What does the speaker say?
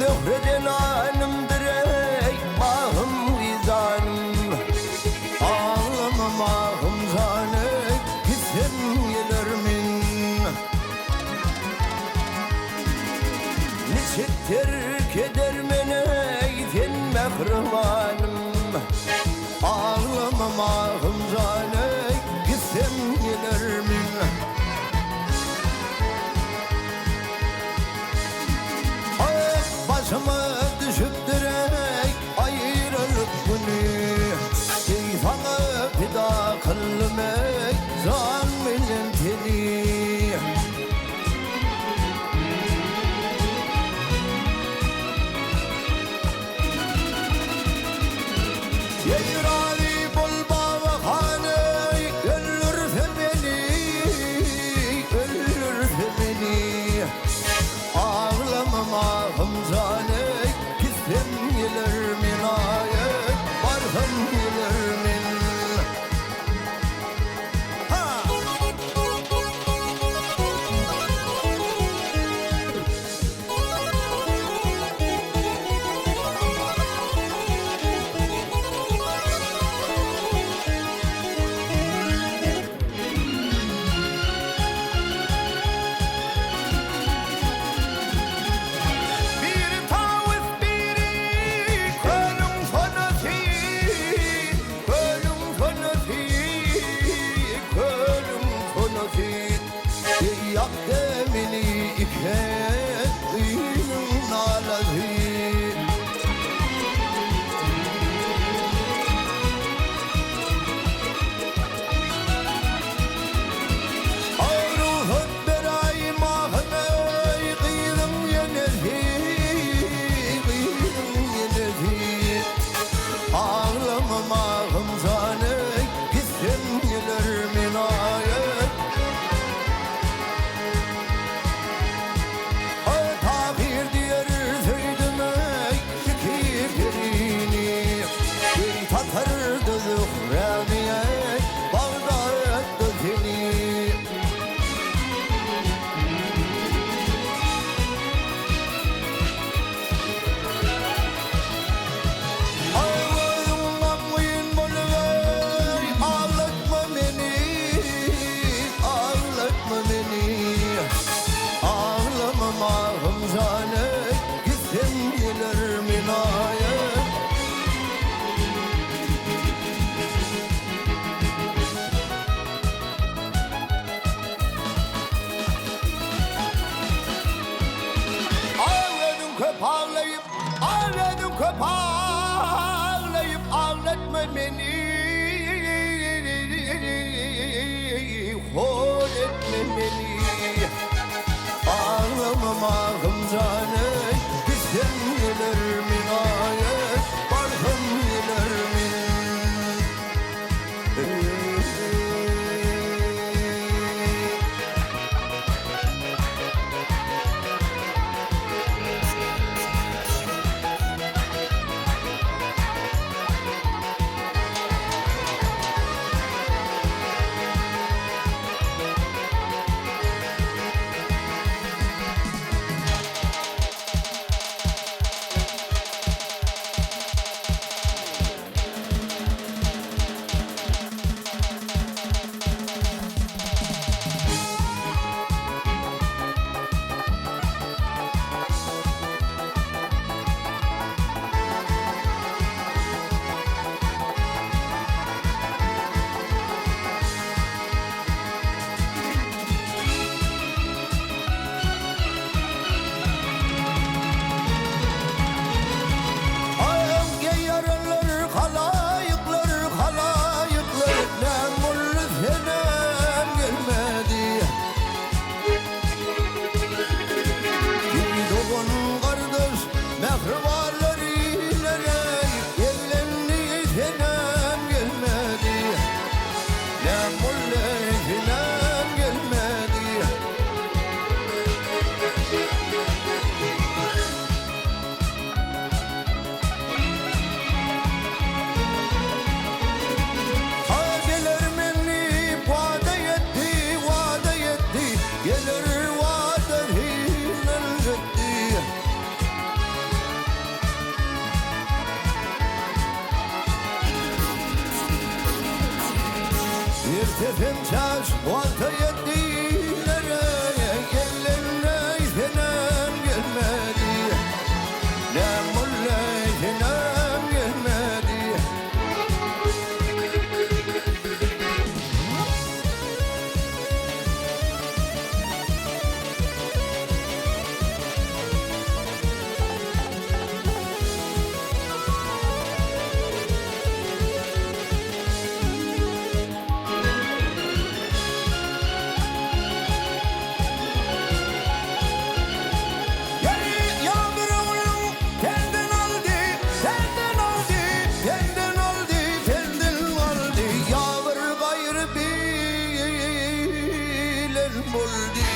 Nöhreden anımdır ey mahım vizanım. Ağlamam ahım zane gitsem gelirmin. Niçin terk eder mene giden mehribanım. Ağlamam ahım zane gitsem gelirmin. Başıma düşüp direk ayrılık günü. Şeytana fida kılmek zalmin teli. Yeyrali bul bağhane öldürse beni, öldürse beni. Ağlamam ahım zane gitsem gelirmin ayet varhım gelirmin. Yak demini iket dinin alazi. Ağruhut beray mahme kıydım yenezi, kıydım yenezi. Ağlamam ahım zane gitsem gelirmin ayet. Tatardı zuhraniye bağdattı seni. Ağlarımdan müyün buluver, ağlatma beni, ağlatma beni. Ağlamam ahım zane gitsem gelirmin ayet. Ağlayıp, ağladım köp ağlayıp ağlatma beni. Hol etme beni. Ağlamam ahım zane gitsem gelirmin ayet varhım gelirmin. Kardeş mehribarlar gelir vadehin elbette. İrtifim çaş orta yedilere, gelene itenem gelmedi, ne mulle itenem gelmedi. Buldu.